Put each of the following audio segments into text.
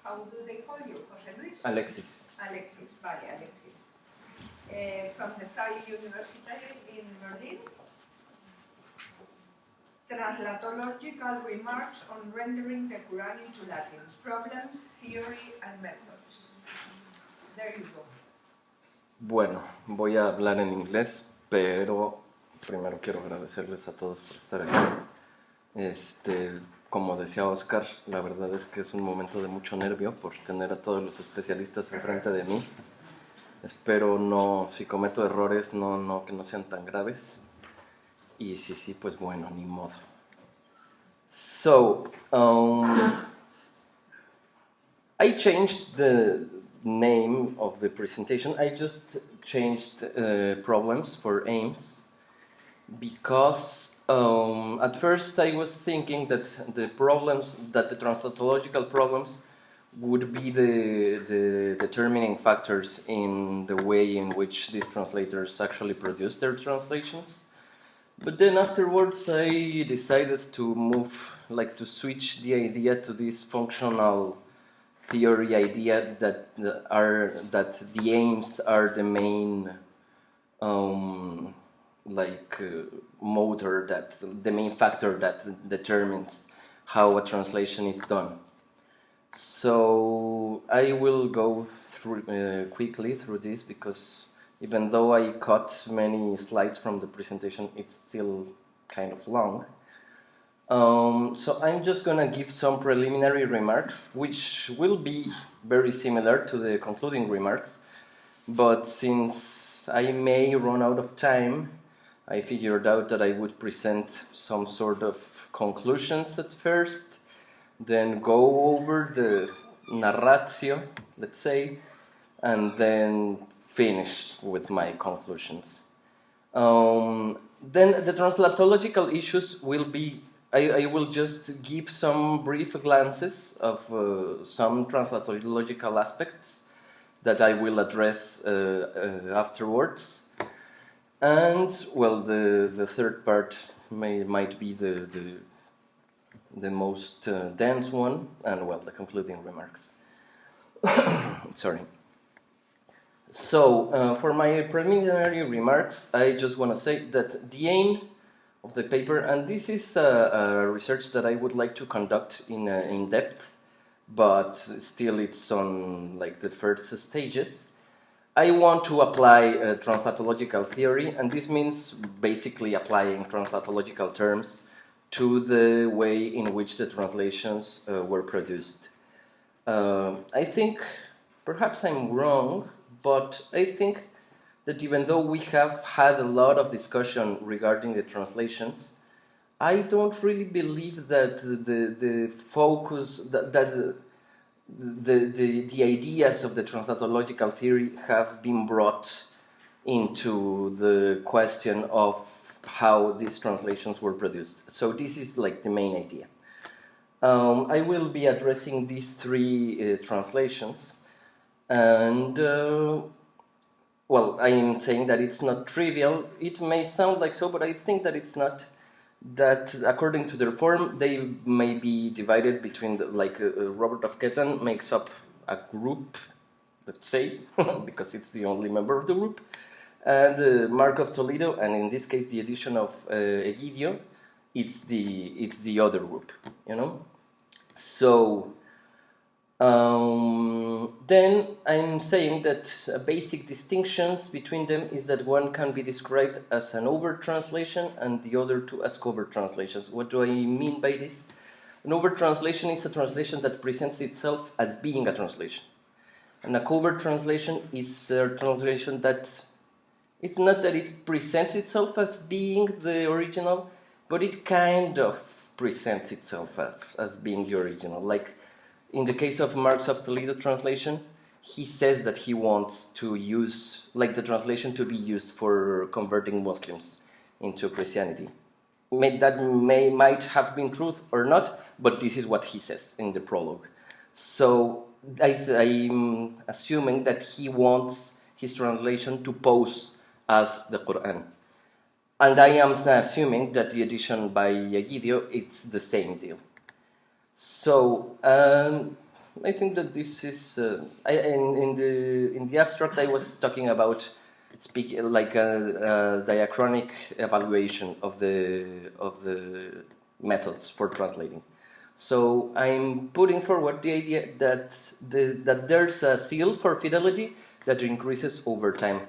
how do they call you? José Luis? Alexis. Alexis, vale, Alexis. From the Freie University in Berlin. Translatological remarks on rendering the Qur'an into Latin. Problems, theory, and methods. There you go. Bueno, voy a hablar en inglés, pero primero quiero agradecerles a todos por estar aquí. Como decía Oscar, la verdad es que es un momento de mucho nervio por tener a todos los especialistas enfrente de mí. Espero no, si cometo errores, que no sean tan graves. Y sí, pues bueno, ni modo. So, I changed the name of the presentation. I just changed problems for aims because at first I was thinking that the translatological problems would be the determining factors in the way in which these translators actually produce their translations. But then afterwards I decided to switch the idea to this functional theory idea that the aims are the main motor, that's the main factor that determines how a translation is done. So I will go quickly through this because even though I cut many slides from the presentation, it's still kind of long. So I'm just going to give some preliminary remarks, which will be very similar to the concluding remarks. But since I may run out of time, I figured out that I would present some sort of conclusions at first, then go over the narratio, let's say, and then finish with my conclusions. Then the translatological issues will be, I will just give some brief glances of some translatological aspects that I will address afterwards. And, well, the third part might be the most dense one, and, well, the concluding remarks. Sorry. So, for my preliminary remarks, I just want to say that the aim of the paper, and this is a research that I would like to conduct in depth, but still it's on the first stages. I want to apply translatological theory, and this means basically applying translatological terms to the way in which the translations were produced. I think perhaps I'm wrong, but I think that even though we have had a lot of discussion regarding the translations, I don't really believe that the focus, that the ideas of the translatological theory have been brought into the question of how these translations were produced. So this is the main idea. I will be addressing these three translations. And, well, I am saying that it's not trivial. It may sound like so, but I think that it's not. That according to their form, they may be divided between, Robert of Ketton makes up a group, let's say, because it's the only member of the group, and Mark of Toledo, and in this case the edition of Egidio, it's the other group, So then I'm saying that basic distinctions between them is that one can be described as an overt translation and the other two as covert translations. What do I mean by this? An overt translation is a translation that presents itself as being a translation. And a covert translation is a translation that it's not that it presents itself as being the original, but it kind of presents itself as being the original. In the case of Mark of Toledo translation, he says that he wants to use, the translation to be used for converting Muslims into Christianity. That might have been truth or not, but this is what he says in the prologue. So I'm assuming that he wants his translation to pose as the Qur'an. And I am assuming that the edition by Egidio, it's the same deal. So, I think that this is in the abstract I was talking about like a diachronic evaluation of the methods for translating. So I'm putting forward the idea that that there's a zeal for fidelity that increases over time.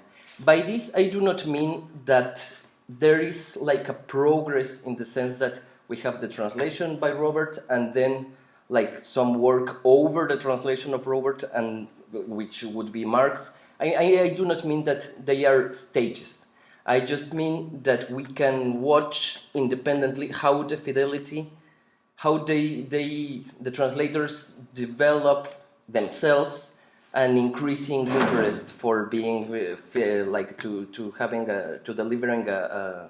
By this, I do not mean that there is like a progress in the sense that we have the translation by Robert and then like some work over the translation of Robert, and which would be Marx. I do not mean that they are stages. I just mean that we can watch independently how the fidelity, how the translators develop themselves an increasing interest for being like to having to delivering a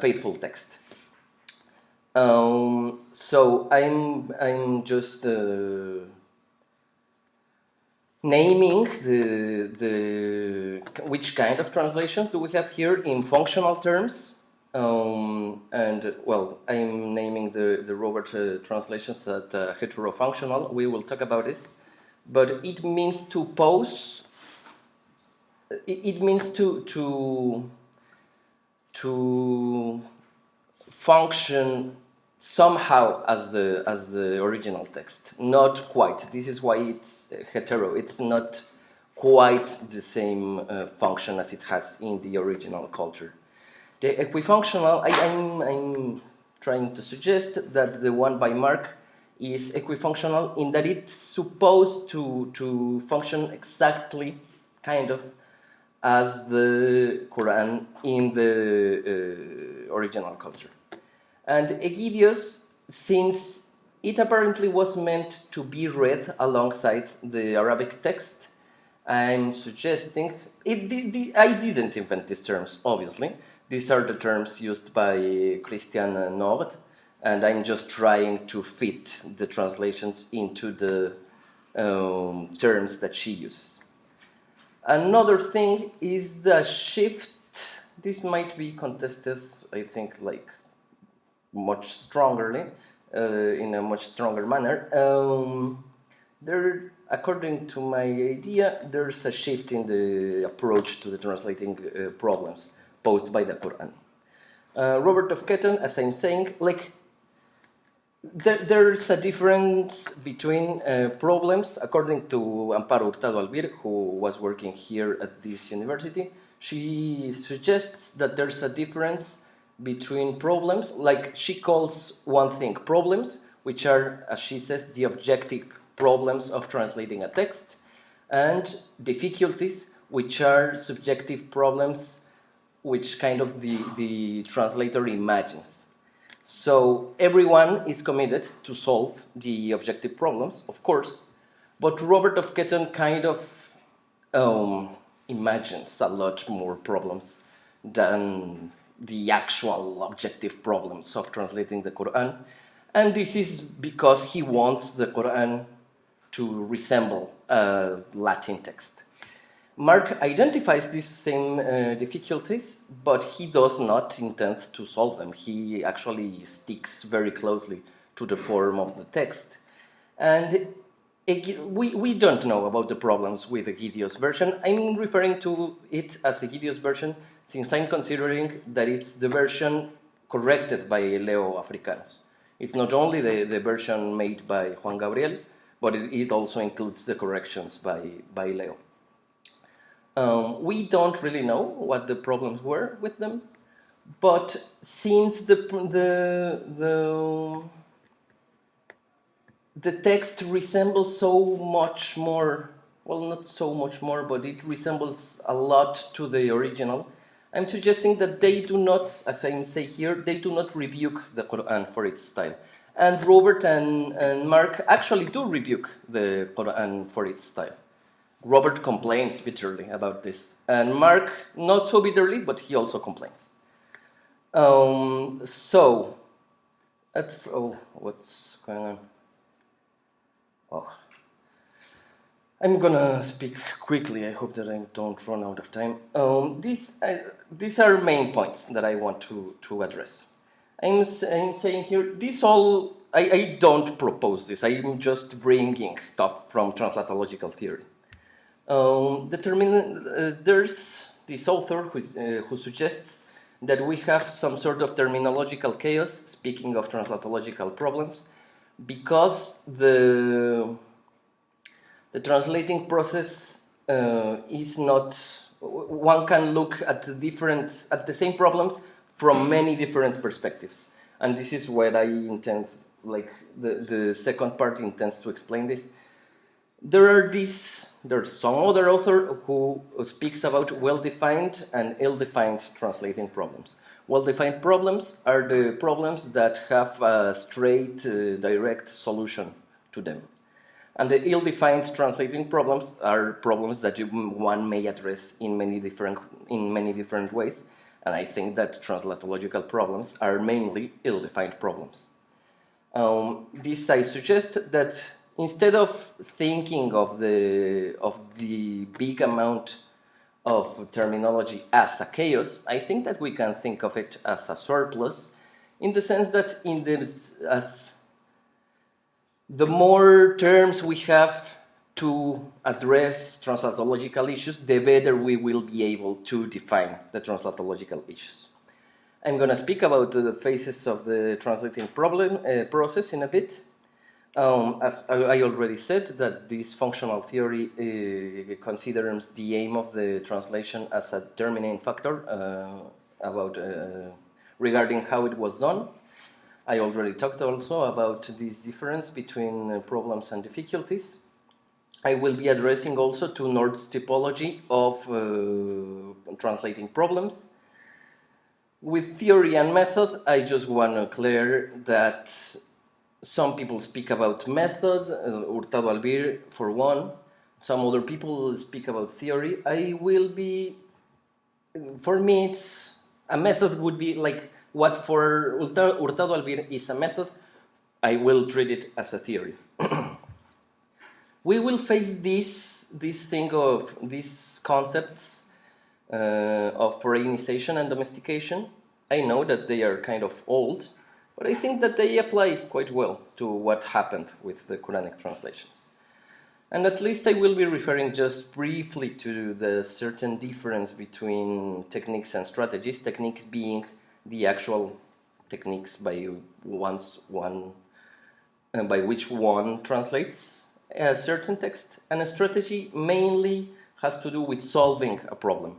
faithful text. So I'm just naming the which kind of translations do we have here in functional terms, and well, I'm naming the Robert translations at heterofunctional. We will talk about this, but it means to pose. It means to function somehow as the original text, not quite. This is why it's hetero. It's not quite the same function as it has in the original culture. The equifunctional, I'm trying to suggest that the one by Mark is equifunctional in that it's supposed to function exactly, kind of, as the Qur'an in the original culture. And Egidius, since it apparently was meant to be read alongside the Arabic text, I'm suggesting, I didn't invent these terms, obviously. These are the terms used by Christian Nord, and I'm just trying to fit the translations into the terms that she uses. Another thing is the shift. This might be contested, I think, like much strongly, in a much stronger manner. There, according to my idea, there's a shift in the approach to the translating problems posed by the Qur'an. Robert of Ketton, as I'm saying, like there's a difference between problems, according to Amparo Hurtado Albir, who was working here at this university. She suggests that there's a difference between problems, like she calls one thing problems, which are, as she says, the objective problems of translating a text, and difficulties, which are subjective problems, which kind of the translator imagines. So everyone is committed to solve the objective problems, of course, but Robert of Ketton kind of imagines a lot more problems than the actual objective problems of translating the Qur'an, and this is because he wants the Qur'an to resemble a Latin text. Mark identifies these same difficulties, but he does not intend to solve them. He actually sticks very closely to the form of the text. And we don't know about the problems with Egidius' version. I'm referring to it as Egidius' version since I'm considering that it's the version corrected by Leo Africanus. It's not only the version made by Juan Gabriel, but it also includes the corrections by Leo. We don't really know what the problems were with them, but since the text resembles so much more, well, not so much more, but it resembles a lot to the original, I'm suggesting that they do not, as I say here, they do not rebuke the Qur'an for its style. And Robert and Mark actually do rebuke the Qur'an for its style. Robert complains bitterly about this, and Mark not so bitterly, but he also complains. What's going on? Oh, I'm gonna speak quickly. I hope that I don't run out of time. These are main points that I want to address. I'm saying here, this all I don't propose this. I'm just bringing stuff from translatological theory. There's this author who suggests that we have some sort of terminological chaos, speaking of translatological problems, because the translating process is not. One can look at the same problems from many different perspectives, and this is where I intend. Like the second part intends to explain this. There's some other author who speaks about well-defined and ill-defined translating problems. Well-defined problems are the problems that have a straight, direct solution to them. And the ill-defined translating problems are problems that one may address in many different ways. And I think that translatological problems are mainly ill-defined problems. This I suggest that instead of thinking of the big amount of terminology as a chaos, I think that we can think of it as a surplus, in the sense that as the more terms we have to address translatological issues, the better we will be able to define the translatological issues. I'm going to speak about the phases of the translating process in a bit. As I already said, that this functional theory considers the aim of the translation as a determining factor regarding how it was done. I already talked also about this difference between problems and difficulties. I will be addressing also to Nord's typology of translating problems. With theory and method, I just want to clear that some people speak about method, Hurtado Albir for one. Some other people speak about theory. For me, a method would be like what for Hurtado Albir is a method, I will treat it as a theory. We will face this thing of these concepts of foreignization and domestication. I know that they are kind of old, but I think that they apply quite well to what happened with the Quranic translations. And at least I will be referring just briefly to the certain difference between techniques and strategies, techniques being the actual techniques by which one translates a certain text, and a strategy mainly has to do with solving a problem,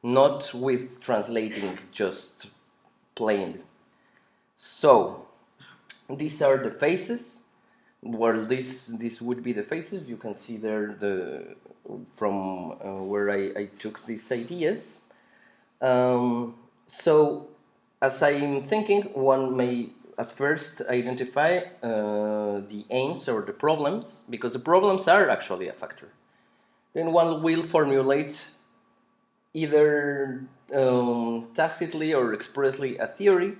not with translating just plainly. So, these are the phases. Well, this would be the phases. You can see there from where I took these ideas. So, as I'm thinking, one may at first identify the aims or the problems, because the problems are actually a factor. Then one will formulate either tacitly or expressly a theory,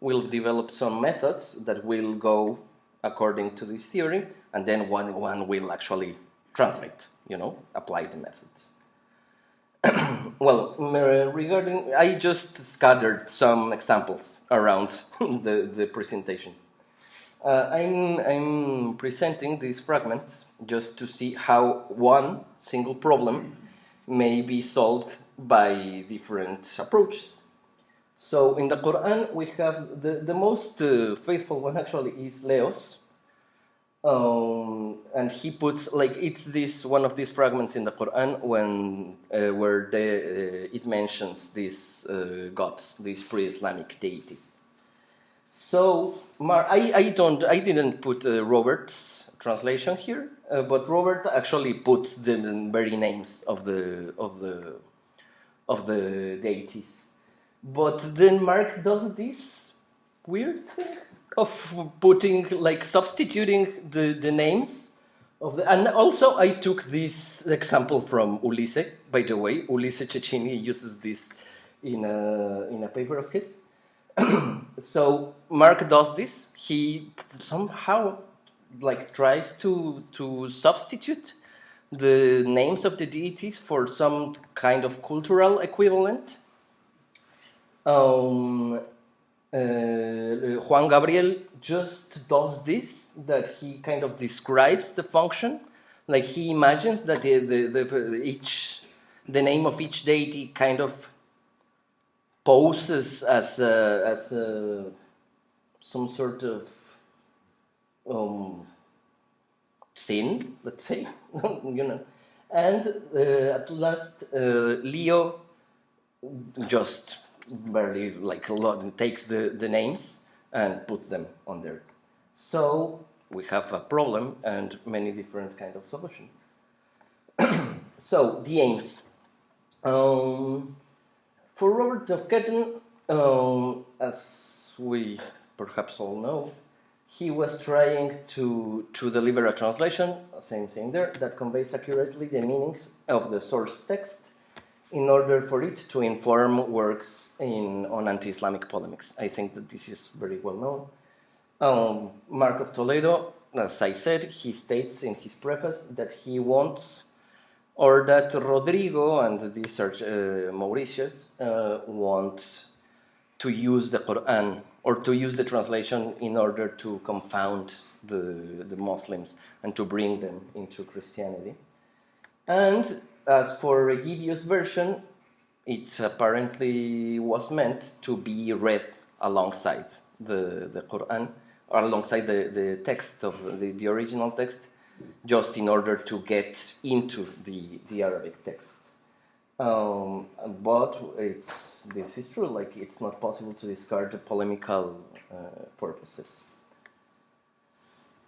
will develop some methods that will go according to this theory, and then one will actually translate, apply the methods. Well, I just scattered some examples around the presentation. I'm presenting these fragments just to see how one single problem may be solved by different approaches. So in the Qur'an, we have the most faithful one actually is Leo's. And he puts, it's one of these fragments in the Qur'an where it mentions these gods, these pre-Islamic deities. So I didn't put Robert's translation here, but Robert actually puts the very names of the deities. But then Mark does this weird thing of putting, substituting the names of and also I took this example from Ulisse, by the way. Ulisse Cecchini uses this in a paper of his. So Mark does this. He somehow tries to substitute the names of the deities for some kind of cultural equivalent. Juan Gabriel just does this, that he kind of describes the function, like he imagines that the name of each deity kind of poses as some sort of sin, let's say, and at last Leo just barely takes the names and puts them on there. So we have a problem and many different kind of solutions. So the aims. For Robert of Ketton, as we perhaps all know, he was trying to deliver a translation, same thing there, that conveys accurately the meanings of the source text in order for it to inform works on anti-Islamic polemics. I think that this is very well known. Mark of Toledo, as I said, he states in his preface that he wants, or that Rodrigo and these are Mauritius want to use the Qur'an or to use the translation in order to confound the Muslims and to bring them into Christianity. And as for Egidio's version, it apparently was meant to be read alongside the Qur'an, or alongside the text of the original text, just in order to get into the Arabic text. But this is true, like it's not possible to discard the polemical purposes.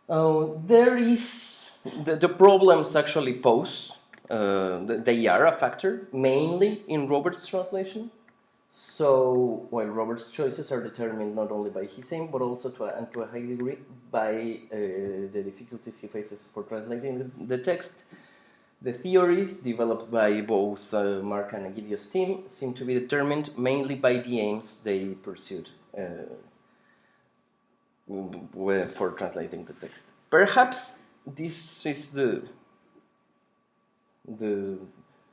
There is, the problems actually pose, they are a factor, mainly in Robert's translation. So, while Robert's choices are determined not only by his aim, but also to a high degree by the difficulties he faces for translating the text, the theories developed by both Mark and Egidio's team seem to be determined mainly by the aims they pursued for translating the text. Perhaps this is the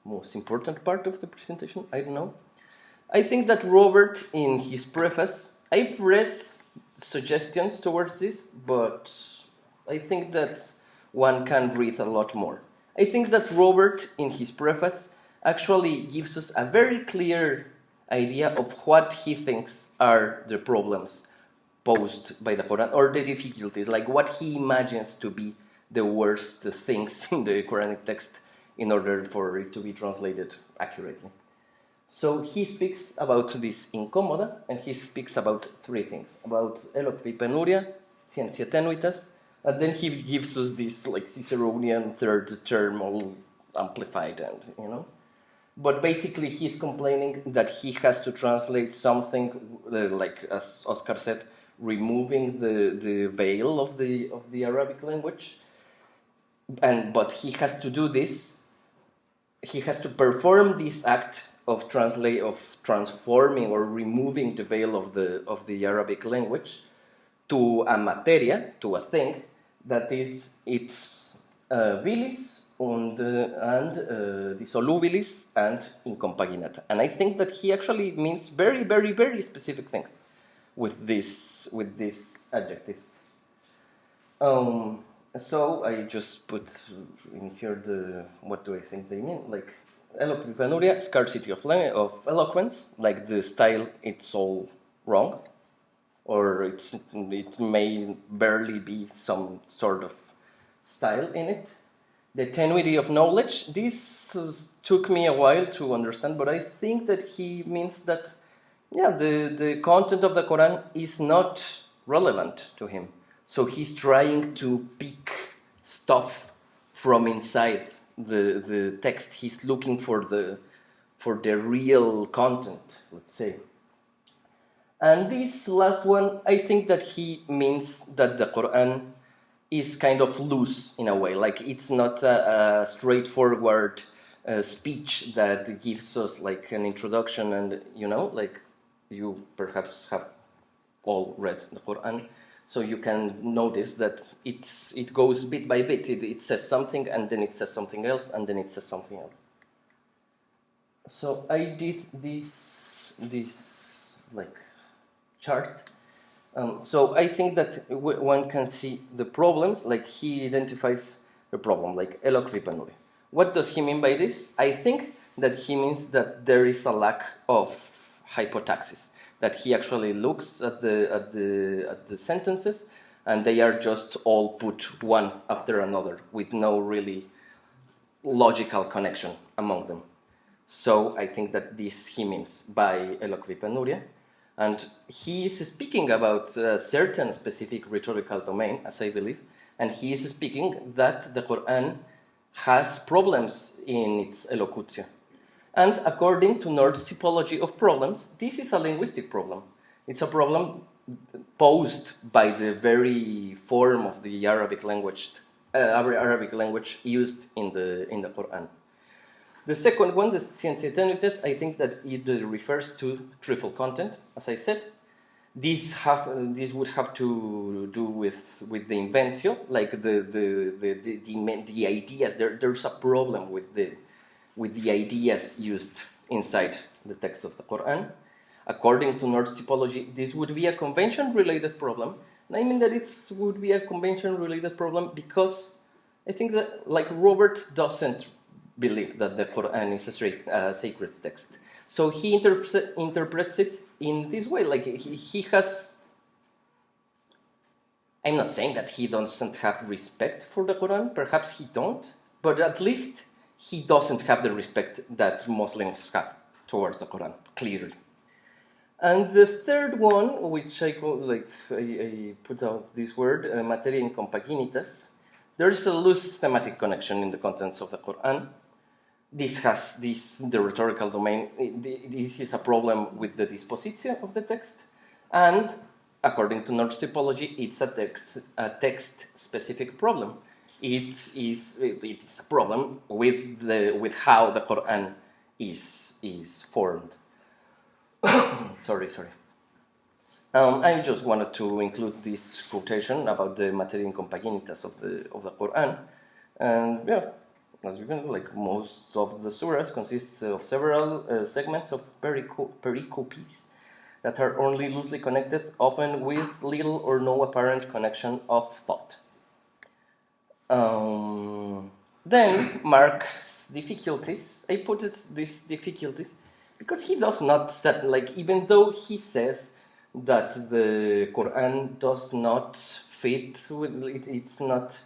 most important part of the presentation, I don't know. I think that Robert, in his preface, I've read suggestions towards this, but I think that one can read a lot more. I think that Robert, in his preface, actually gives us a very clear idea of what he thinks are the problems posed by the Quran, or the difficulties, like what he imagines to be the worst things in the Quranic text in order for it to be translated accurately. So he speaks about this incómoda, and he speaks about three things, about eloqui penuria, scientia tenuitas, and then he gives us this like Ciceronian third term all amplified, and But basically he's complaining that he has to translate something, like as Oscar said, removing the veil of the Arabic language. But he has to do this, he has to perform this act of transforming or removing the veil of the Arabic language to a materia, to a thing, that is its vilis and dissolubilis and incompaginata. And I think that he actually means very, very, very specific things with these adjectives. So I just put in here what do I think they mean, like eloquent penuria, scarcity of eloquence, like the style, it's all wrong, or it may barely be some sort of style in it. The tenuity of knowledge, this took me a while to understand, but I think that he means that, the content of the Quran is not relevant to him. So he's trying to pick stuff from inside the text. He's looking for the real content, let's say. And this last one, I think that he means that the Qur'an is kind of loose in a way, like it's not a straightforward speech that gives us like an introduction, and like you perhaps have all read the Qur'an, so you can notice that it goes bit by bit. It says something, and then it says something else, and then it says something else. So I did this like chart So I think that one can see the problems, like he identifies the problem, like eloquent. What does he mean by this? I think that he means that there is a lack of hypotaxis, that he actually looks at the sentences and they are just all put one after another with no really logical connection among them. So I think that this he means by eloquipenuria. And he is speaking about a certain specific rhetorical domain, as I believe, and he is speaking that the Qur'an has problems in its elocution. And according to Nord's typology of problems, this is a linguistic problem. It's a problem posed by the very form of the Arabic language used in the Qur'an. The second one, the Translatological, I think that it refers to truthful content, as I said. This would have to do with the inventio, like the ideas. There's a problem with the ideas used inside the text of the Qur'an. According to Nord's typology, this would be a convention-related problem. And I mean that it would be a convention-related problem because I think that, like, Robert doesn't believe that the Qur'an is a sacred text. So he interprets it in this way. Like he has... I'm not saying that he doesn't have respect for the Qur'an. Perhaps he don't. But at least he doesn't have the respect that Muslims have towards the Qur'an, clearly. And the third one, which I call, like, I put out this word, materia incompaginitas, there's a loose thematic connection in the contents of the Qur'an. This has the rhetorical domain. This is a problem with the disposition of the text, and according to Nord's typology, it's a text-specific problem. It is a problem with how the Qur'an is formed. Sorry. I just wanted to include this quotation about the materia incompaginitas of the Qur'an, and yeah. As you can, like, most of the surahs consists of several segments of pericopes that are only loosely connected, often with little or no apparent connection of thought. Then Mark's difficulties. I put these difficulties because he does not set, like, even though he says that the Qur'an does not fit with it's not.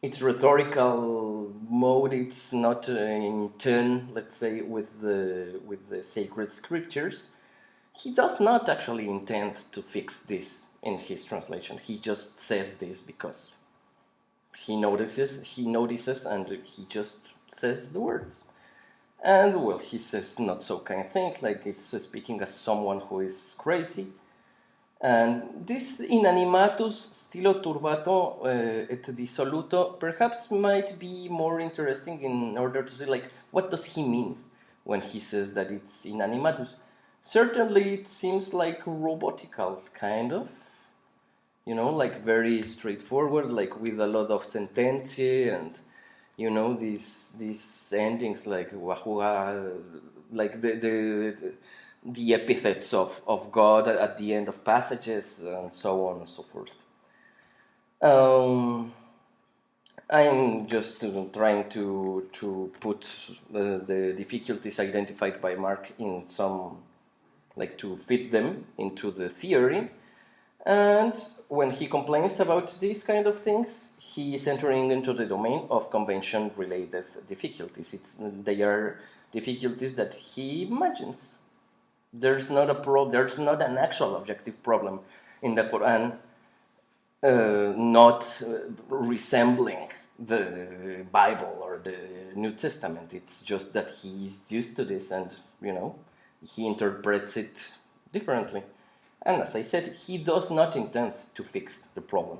Its rhetorical mode, it's not in tune, let's say, with the sacred scriptures. He does not actually intend to fix this in his translation. He just says this because he notices, and he just says the words. And, well, he says not so kind things, like it's speaking as someone who is crazy. And this inanimatus stilo turbato et dissoluto perhaps might be more interesting in order to see, like, what does he mean when he says that it's inanimatus. Certainly it seems like robotical, kind of, you know, like very straightforward, like with a lot of sententia and, you know, these endings like wahua, like the epithets of God at the end of passages, and so on and so forth. I'm just trying to put the difficulties identified by Mark in some, like, to fit them into the theory. And when he complains about these kind of things, he is entering into the domain of convention-related difficulties. They are difficulties that he imagines. There's not an actual objective problem in the Qur'an not resembling the Bible or the New Testament. It's just that he's used to this and, you know, he interprets it differently. And as I said, he does not intend to fix the problem.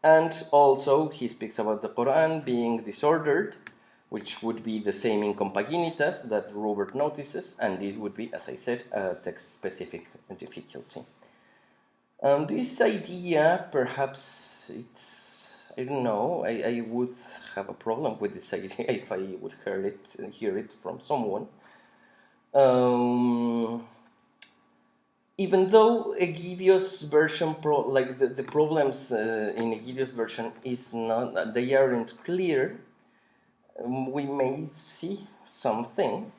And also he speaks about the Qur'an being disordered, which would be the same incompaginitas that Robert notices, and this would be, as I said, a text-specific difficulty. This idea, perhaps I don't know, I would have a problem with this idea if I would hear it from someone. Even though Egidio's version, the problems in Egidio's version is not, they aren't clear, we may see something.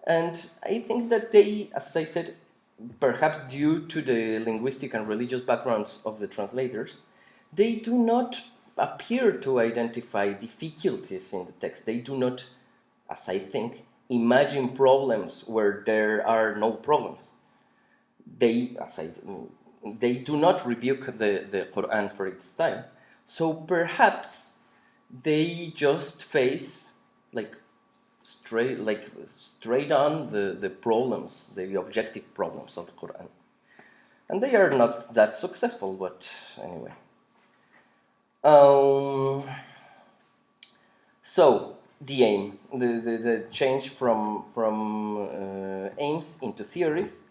And I think that they, as I said, perhaps due to the linguistic and religious backgrounds of the translators, they do not appear to identify difficulties in the text. They do not, as I think, imagine problems where there are no problems. They do not rebuke the Qur'an for its style. So perhaps they just face straight on the problems, the objective problems of the Qur'an. And they are not that successful, but anyway. So the aim, the change from aims into theories.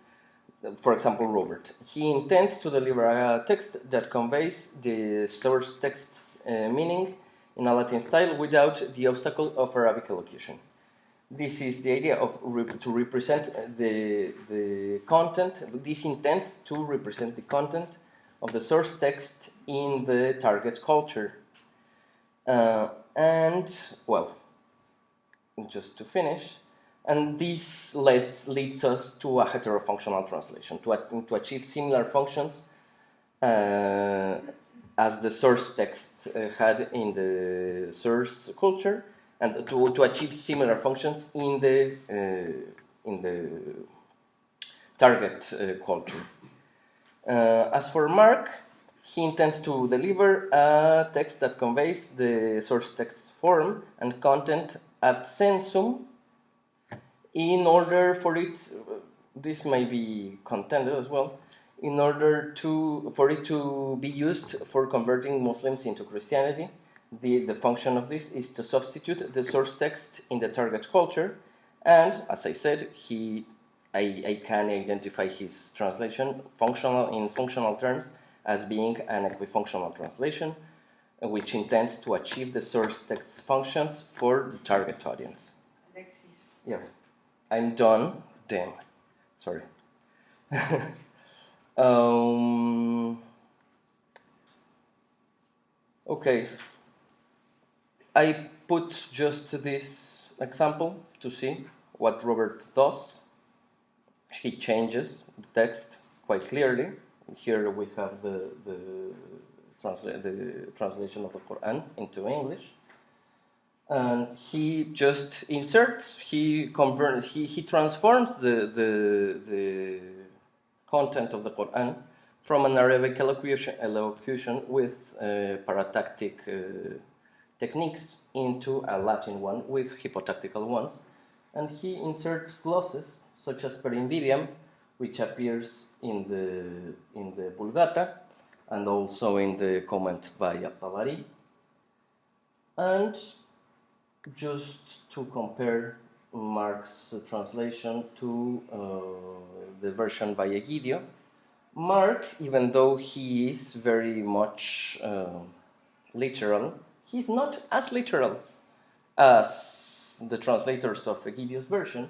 For example, Robert. He intends to deliver a text that conveys the source text's meaning in a Latin style without the obstacle of Arabic elocution. This is the idea of to represent the content. This intends to represent the content of the source text in the target culture. And, well, just to finish, and this leads us to a heterofunctional translation, to achieve similar functions as the source text had in the source culture, and to achieve similar functions in the target culture. As for Mark, he intends to deliver a text that conveys the source text form and content ad sensum. In order for it, this may be contended as well, in order for it to be used for converting Muslims into Christianity, the function of this is to substitute the source text in the target culture, and as I said, I can identify his translation in functional terms as being an equifunctional translation, which intends to achieve the source text functions for the target audience. Alexis. Yeah. I'm done. Damn. Sorry. Okay. I put just this example to see what Robert does. He changes the text quite clearly. Here we have the translation of the Qur'an into English. And he just inserts, he transforms the content of the Qur'an from an Arabic elocution with paratactic techniques into a Latin one with hypotactical ones. And he inserts glosses such as per invidiam, which appears in the Vulgata and also in the comment by At-Tabari. And just to compare Mark's translation to the version by Egidio, Mark, even though he is very much literal, he's not as literal as the translators of Egidio's version.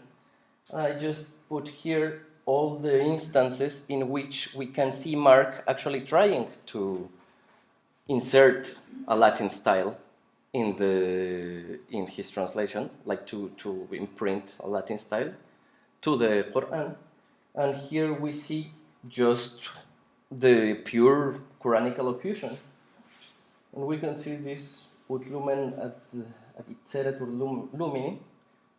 I just put here all the instances in which we can see Mark actually trying to insert a Latin style in his translation, like to imprint a Latin style to the Qur'an. And here we see just the pure Quranic elocution. And we can see this ut lumen ad iteretur lumini.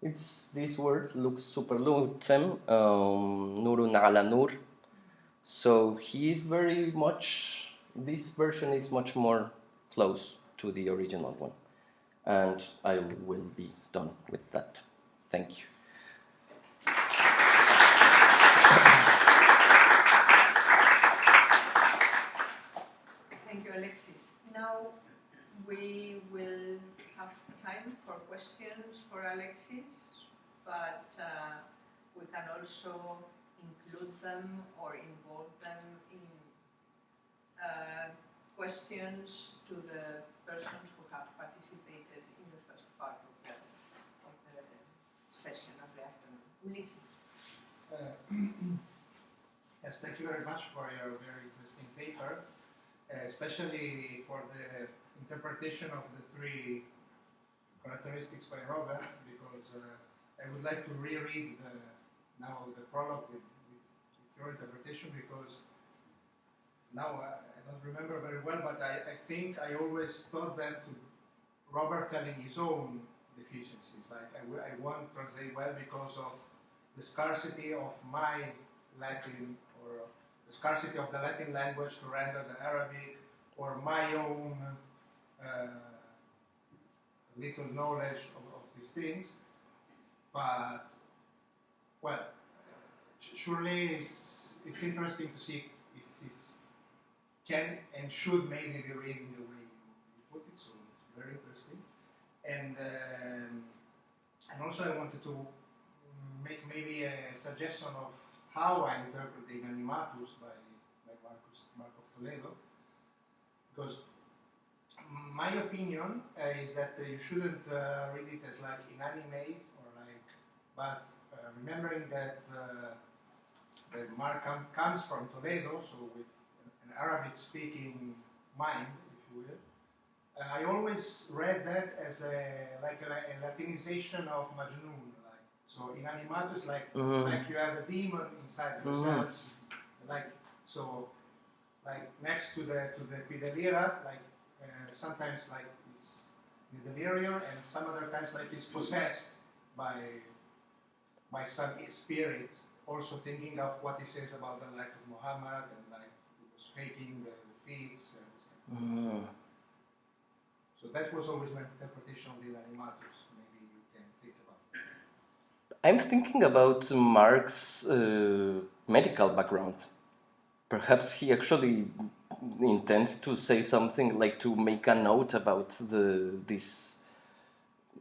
It's this word lux super lucem, nurun ala nur. So he is very much, this version is much more close to the original one. And I will be done with that. Thank you. Thank you, Alexis. Now we will have time for questions for Alexis, but we can also include them or involve them in questions to the persons who have participated in the first part of the session of the afternoon. Ulysses. Yes, thank you very much for your very interesting paper, especially for the interpretation of the three characteristics by Robert, because I would like to reread now the prologue with your interpretation, because now I don't remember very well, but I think I always thought them to Robert telling his own deficiencies, like I won't translate well because of the scarcity of my Latin, or the scarcity of the Latin language to render the Arabic, or my own little knowledge of these things. But, well, surely it's interesting to see if it can and should maybe be read in the way you put it, so it's very interesting. And also I wanted to make maybe a suggestion of how I'm interpreting Animatus by Mark of Toledo, because my opinion is that you shouldn't read it as like inanimate or like, but remembering that Mark comes from Toledo, so with an Arabic-speaking mind, if you will. I always read that as a Latinization of Majnun. So in Animatus, like you have a demon inside yourself, like next to the Pidelira, like sometimes like it's in delirium, and some other times like it's possessed by some spirit. Also thinking of what he says about the life of Muhammad, and like he was faking the feats. So that was always my interpretation of the Animatus. Maybe you can think about it. I'm thinking about Mark's medical background. Perhaps he actually intends to say something, like to make a note about this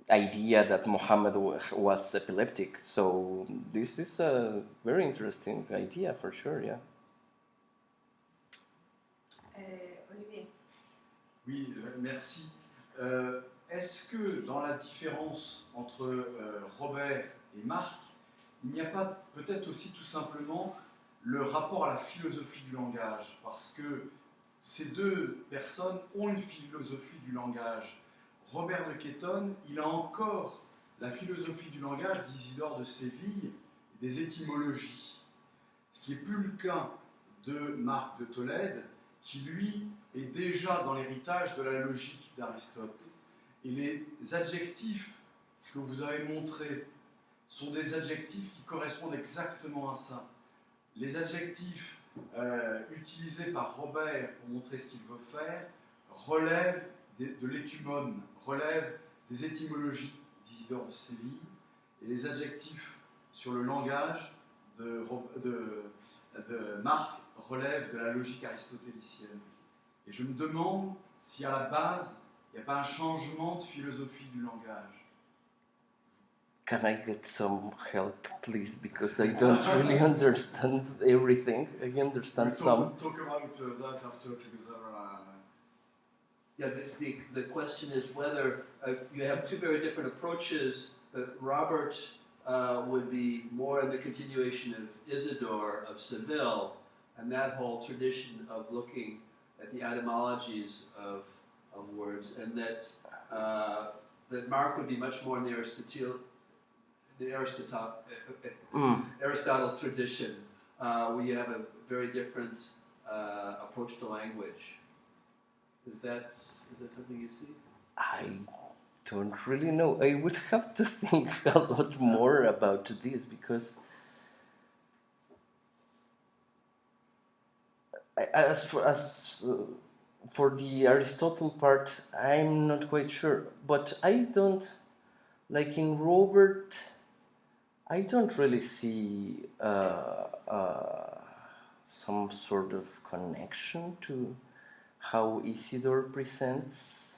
idea that Muhammad was epileptic. So this is a very interesting idea for sure, yeah. Olivier. Oui, merci. Est-ce que dans la différence entre Robert et Marc, il n'y a pas peut-être aussi tout simplement le rapport à la philosophie du langage, parce que ces deux personnes ont une philosophie du langage. Robert de Ketton, il a encore la philosophie du langage d'Isidore de Séville et des étymologies, ce qui n'est plus le cas de Marc de Tolède, qui lui est déjà dans l'héritage de la logique d'Aristote. Et les adjectifs que vous avez montrés sont des adjectifs qui correspondent exactement à ça. Les adjectifs utilisés par Robert pour montrer ce qu'il veut faire relèvent de l'étumone, relèvent des étymologies d'Isidore de Séville, et les adjectifs sur le langage de Marc relèvent de la logique aristotélicienne. Et je me demande si à la base, il n'y a pas un changement de philosophie du langage. Can I get some help, please? Because I don't really understand everything. I understand some. Talk about that after, because yeah, the question is whether you have two very different approaches. Robert would be more in the continuation of Isidore of Seville, and that whole tradition of looking at the etymologies of words, and that Mark would be much more in the Aristotle's tradition, where you have a very different approach to language. Is that something you see? I don't really know. I would have to think a lot more about this, because as for the Aristotle part, I'm not quite sure. But I don't, like in Robert, I don't really see some sort of connection to how Isidore presents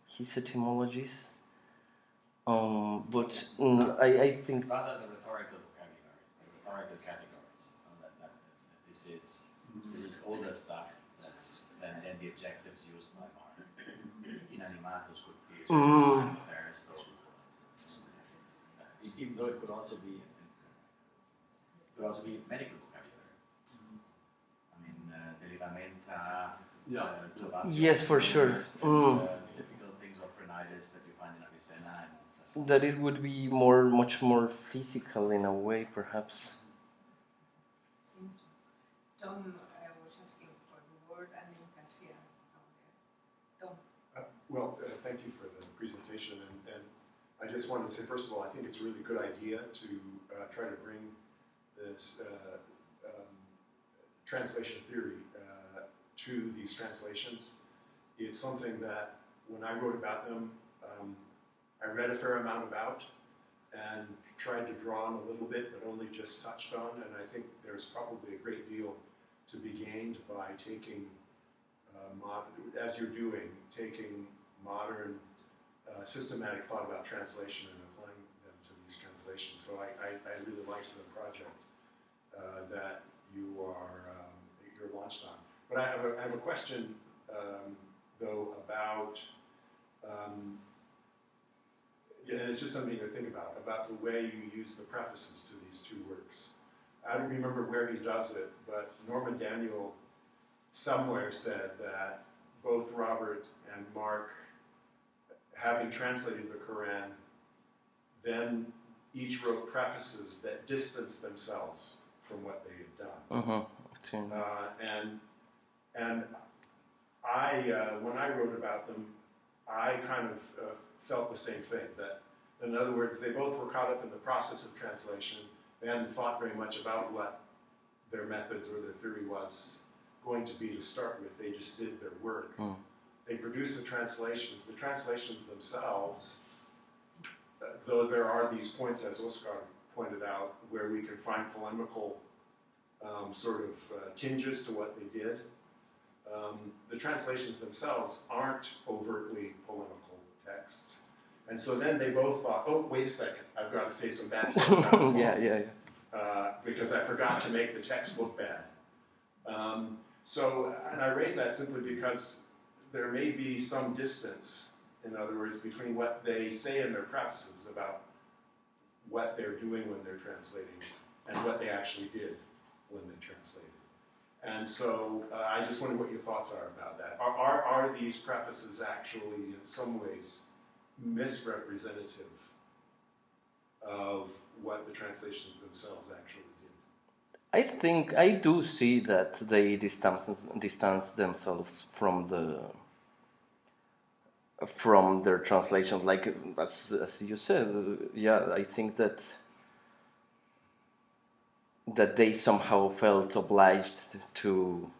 his etymologies. But I think... Rather the rhetorical vocabulary, the rhetorical categories. That this is older stuff than the adjectives used by Mark. Inanimatus could be Aristotle, for instance. Even though it could also be could also be medical vocabulary. I mean, delivamenta, Yes, for sure. Typical things of rhinitis that you find in Avicenna. That it would be much more physical in a way, perhaps. Tom was asking for the word, and then Garcia. Tom. Thank you for the presentation, and I just wanted to say, first of all, I think it's a really good idea to try to bring this translation theory to these translations. It's something that, when I wrote about them, I read a fair amount about and tried to draw on a little bit, but only just touched on, and I think there's probably a great deal to be gained by taking, as you're doing, taking modern systematic thought about translation and applying them to these translations. So I really liked the project that you're launched on. But I have a question, though, about, and it's just something to think about the way you use the prefaces to these two works. I don't remember where he does it, but Norman Daniel somewhere said that both Robert and Mark, having translated the Qur'an, then each wrote prefaces that distanced themselves from what they had done. And I, when I wrote about them, I kind of felt the same thing. That, in other words, they both were caught up in the process of translation. They hadn't thought very much about what their methods or their theory was going to be to start with. They just did their work. They produced the translations. The translations themselves, though there are these points, as Oscar pointed out, where we can find polemical tinges to what they did. The translations themselves aren't overtly polemical texts. And so then they both thought, oh, wait a second, I've got to say some bad stuff about this because I forgot to make the text look bad. And I raise that simply because there may be some distance, in other words, between what they say in their prefaces about what they're doing when they're translating and what they actually did when they translated. And so I just wonder what your thoughts are about that. Are these prefaces actually, in some ways, misrepresentative of what the translations themselves actually did? I do see that they distance themselves from their translations. Like as you said, I think that they somehow felt obliged to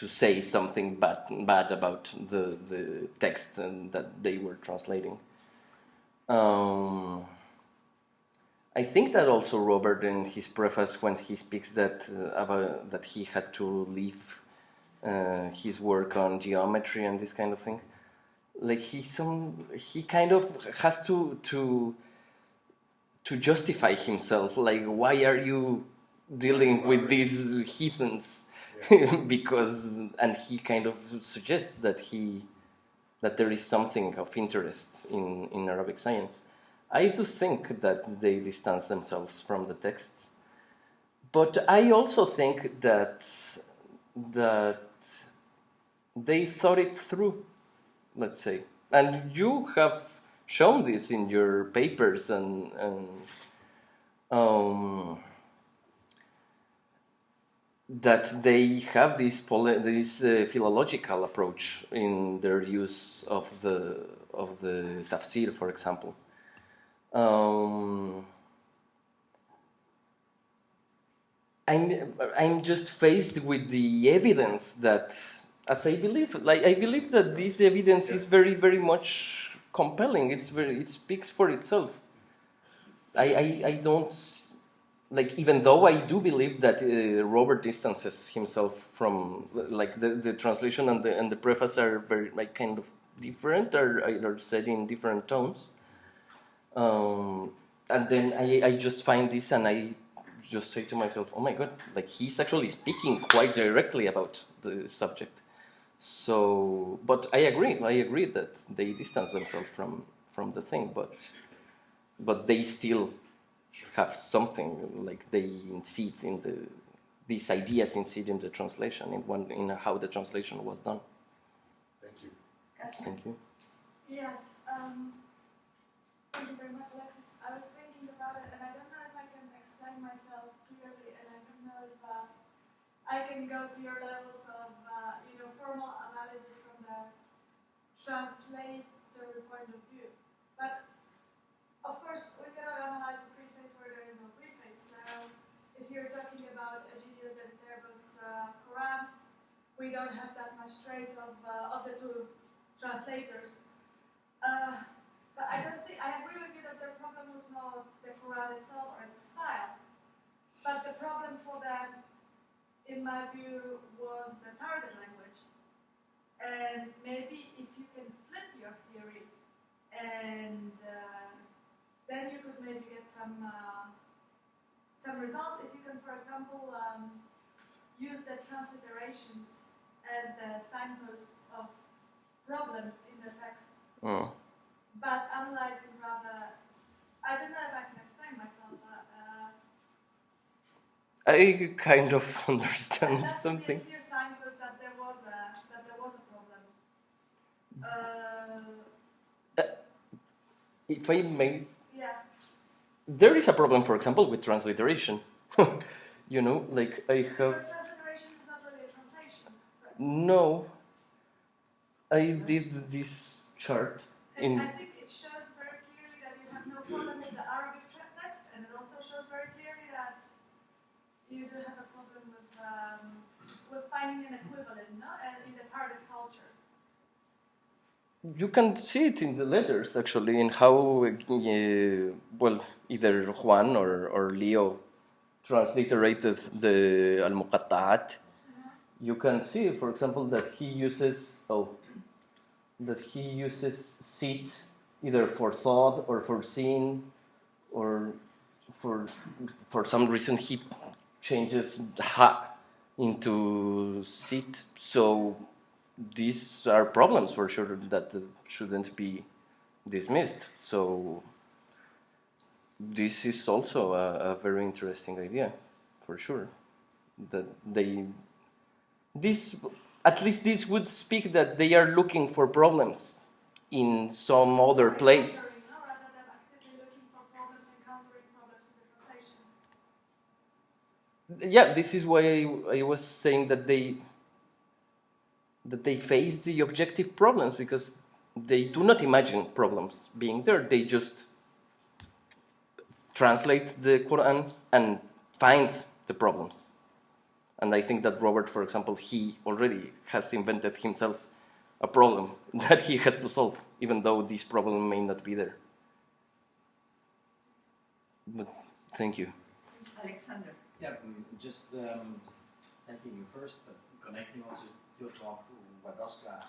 say something bad about the text and that they were translating. I think that also Robert, in his preface, when he speaks that he had to leave his work on geometry and this kind of thing, like he kind of has to justify himself. Like, why are you dealing with these heathens? And he kind of suggests that there is something of interest in Arabic science. I do think that they distance themselves from the texts, but I also think that they thought it through, let's say. And you have shown this in your papers and that they have this philological approach in their use of the tafsir, for example. I'm just faced with the evidence that, as I believe that this evidence is very, very much compelling. It speaks for itself. I don't, like, even though I do believe that Robert distances himself from, like, the translation and the preface are very, like, kind of different, or said in different tones. And then I just find this and I just say to myself, oh my God, like, he's actually speaking quite directly about the subject. So, but I agree that they distance themselves from the thing, but they still have something like they inseed in these ideas inseed in the translation in how the translation was done. Thank you. Thank you. Yes. Thank you very much, Alexis. I was thinking about it, and I don't know if I can explain myself clearly, and I don't know if I can go to your levels of, formal analysis from the translatory point of view. But of course, we cannot analyze a preface where there is no preface. So if you're talking about Egidio da Viterbo's Qur'an, we don't have that much trace of the two translators. But I agree with you that the problem was not the Qur'an itself or its style. But the problem for them, in my view, was the target language. And maybe if you can flip your theory, and then you could maybe get some results. If you can, for example, use the transliterations as the signposts of problems in the text, but analyzing rather. I don't know if I can explain myself, but I kind of understand that something. would be a clear signpost that there was a problem. If I may, Yeah. there is a problem, for example, with transliteration. Like I have. Because transliteration is not really a translation. But No, I did this chart and I in. think it shows very clearly that you have no problem with the Arabic text, and it also shows very clearly that you do have a problem with finding an equivalent, in the target culture. You can see it in the letters, actually, in how, either Juan or Leo transliterated the Al-Muqatta'at. You can see, for example, that he uses sit either for thought or for seen, or for some reason he changes ha into sit. So these are problems for sure that shouldn't be dismissed. So this is also a very interesting idea, for sure. That at least this would speak that they are looking for problems in some other place. Rather than actively looking for problems, encountering problems with the translation. Yeah, this is why I was saying that they face the objective problems, because they do not imagine problems being there. They just translate the Qur'an and find the problems. And I think that Robert, for example, he already has invented himself a problem that he has to solve, even though this problem may not be there. But thank you. Alexander. Yeah, just thanking you first, but connecting also your talk to what Oscar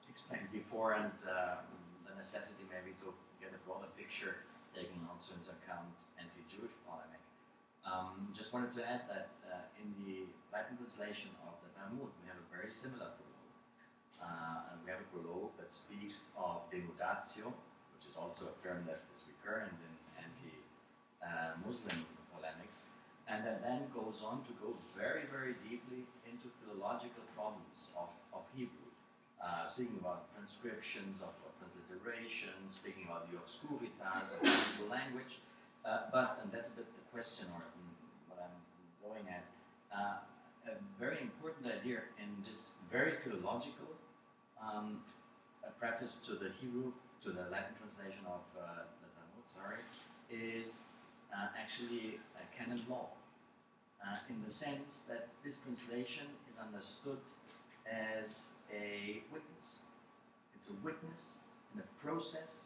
explained before, and the necessity maybe to get a broader picture, taking also into account anti-Jewish polemic. Just wanted to add that in the Latin translation of the Talmud, we have a very similar prologue. And we have a prologue that speaks of denudatio, which is also a term that is recurrent in anti-Muslim polemics, and that then goes on to go very, very deeply into philological problems of Hebrew, speaking about transcriptions, of transliterations, speaking about the obscuritas of the Hebrew language. And that's a bit the question, or what I'm going at. A very important idea in this very philological preface to the Latin translation of the Talmud, is actually a canon law, in the sense that this translation is understood as a witness. It's a witness in a process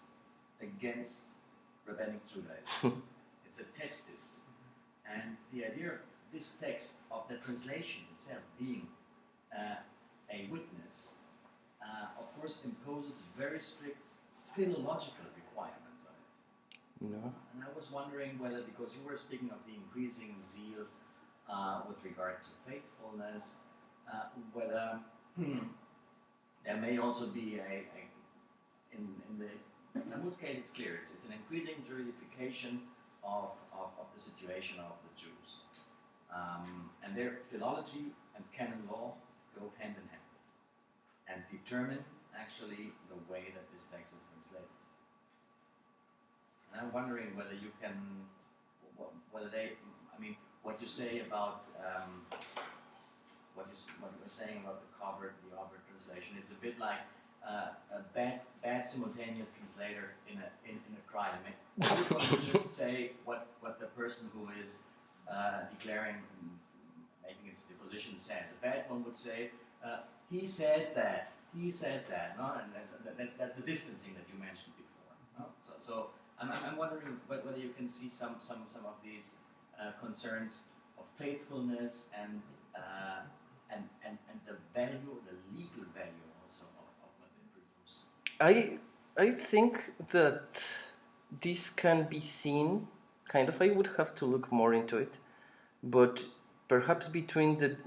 against rabbinic Judaism. It's a testis. And the idea of this text, of the translation itself being a witness, of course imposes very strict philological requirements on it. No. And I was wondering whether, because you were speaking of the increasing zeal with regard to faithfulness, whether there may also be in the Talmud case, it's clear, it's an increasing juridification of the situation of the Jews. And their philology and canon law go hand in hand and determine actually the way that this text is translated. And I'm wondering whether you can, whether they, I mean, what you say about what you're saying about the Ovid translation, it's a bit like a bad simultaneous translator in a crime. I mean, you just say what the person who is declaring, making its deposition says. A bad one would say, he says that, no? And that's the distancing that you mentioned before. No? So I'm wondering whether you can see some of these concerns of faithfulness and the value, the legal value also of what they produce. I think that this can be seen, kind of, I would have to look more into it, but perhaps between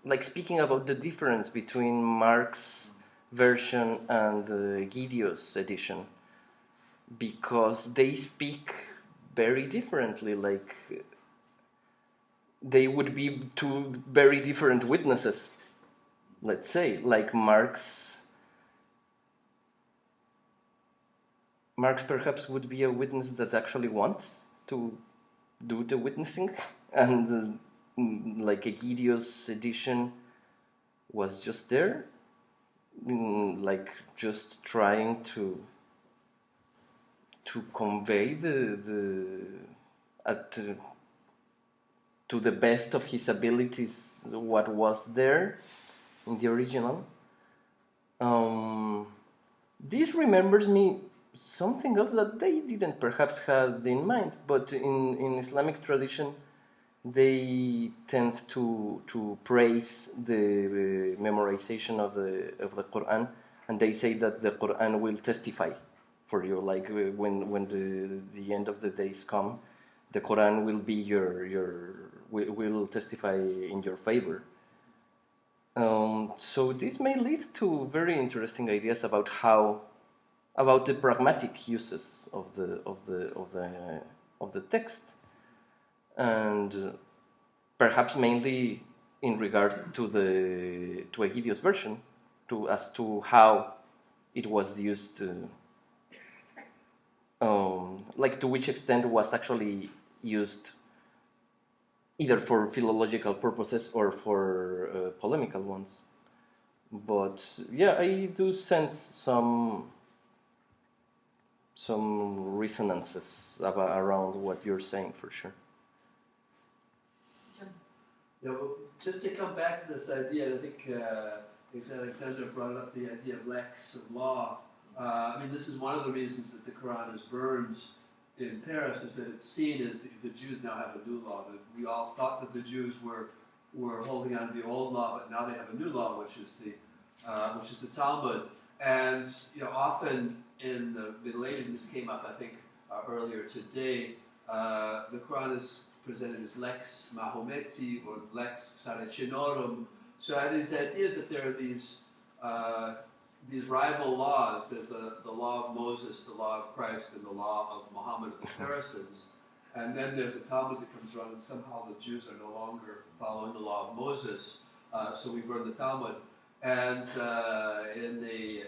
like speaking about the difference between Mark's version and Egidio's edition, because they speak very differently, like they would be two very different witnesses, let's say, like Mark's perhaps would be a witness that actually wants to do the witnessing, and like Egidio's edition was just there, like just trying to convey to the best of his abilities what was there in the original. This remembers me something else that they didn't perhaps have in mind, but in Islamic tradition they tend to praise the memorization of the Qur'an, and they say that the Qur'an will testify for you, like when the end of the days come, the Qur'an will be will testify in your favor. So this may lead to very interesting ideas about the pragmatic uses of the text, and perhaps mainly in regard to Egidio's version, as to how it was used, like to which extent was actually used either for philological purposes or for polemical ones. But yeah, I do sense some resonances around what you're saying, for sure. Yeah, well, just to come back to this idea, I think Alexander brought up the idea of lex, of law. I mean, this is one of the reasons that the Qur'an is burned in Paris, is that it's seen as the Jews now have a new law. That we all thought that the Jews were holding on to the old law, but now they have a new law, which is the Talmud. And often in the Middle Ages, this came up, I think, earlier today. The Qur'an is presented as lex Mahometi or lex Saracenorum. So these ideas that there are these rival laws. There's the law of Moses, the law of Christ, and the law of Muhammad of the Saracens. And then there's a Talmud that comes around, and somehow the Jews are no longer following the law of Moses, so we burn the Talmud. And a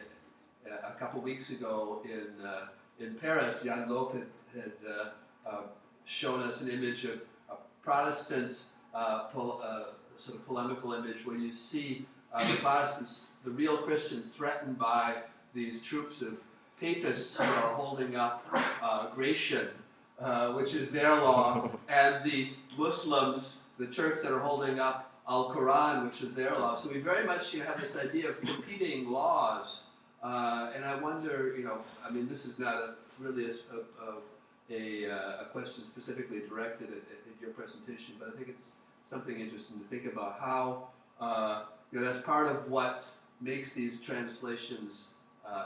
couple weeks ago in Paris, Jan Lope had shown us an image of a Protestant sort of polemical image where you see the Protestants, the real Christians, threatened by these troops of papists who are holding up Gratian, which is their law, and the Muslims, the Turks, that are holding up Al-Quran, which is their law. So we very much have this idea of competing laws. And I wonder, I mean, this is not really a question specifically directed at your presentation, but I think it's something interesting to think about how, that's part of what makes these translations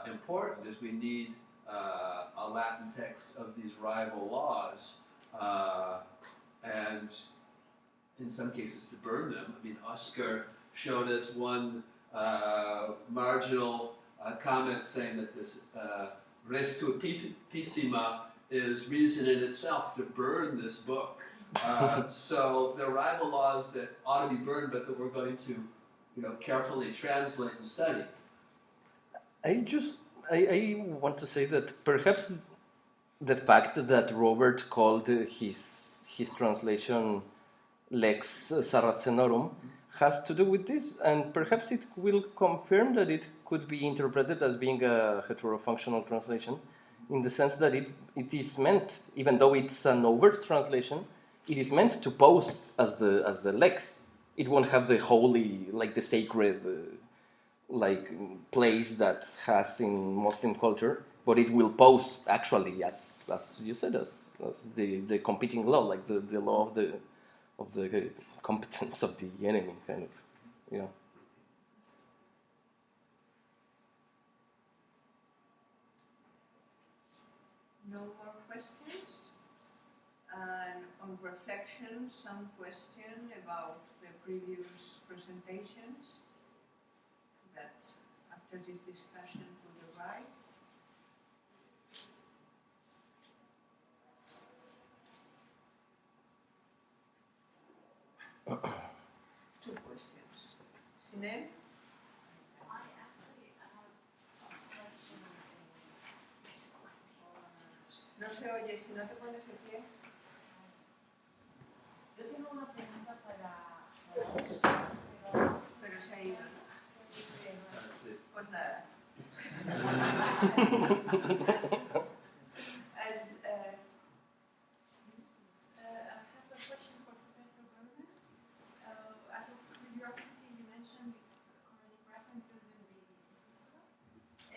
important, is we need a Latin text of these rival laws, and in some cases to burn them. I mean, Oscar showed us one marginal comment saying that this res turpissima is reason in itself to burn this book. So there are rival laws that ought to be burned, but that we're going to, carefully translate and study. I want to say that perhaps the fact that Robert called his translation Lex Saracenorum has to do with this, and perhaps it will confirm that it could be interpreted as being a heterofunctional translation, in the sense that it is meant, even though it's an overt translation, it is meant to pose as the lex. It won't have the holy, like the sacred, place that has in Muslim culture, but it will pose actually as you said, as the competing law, like the law of the competence of the enemy, kind of, No more questions? And on reflection, some question about the previous presentations that after this discussion would arise. Two questions. Sinel? No se oye, si no te pones de pie. Yo tengo una pregunta para Pero se ha ido. Pues nada.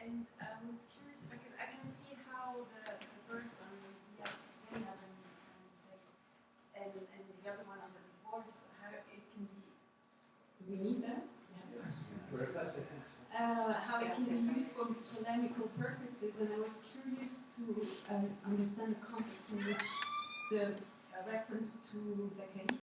And I was curious because I can see how the verse on zeal and the other one on the divorce, how it can be. We need them. Yes. How it can be used for polemical purposes, and I was curious to understand the context in which the reference to Zechariah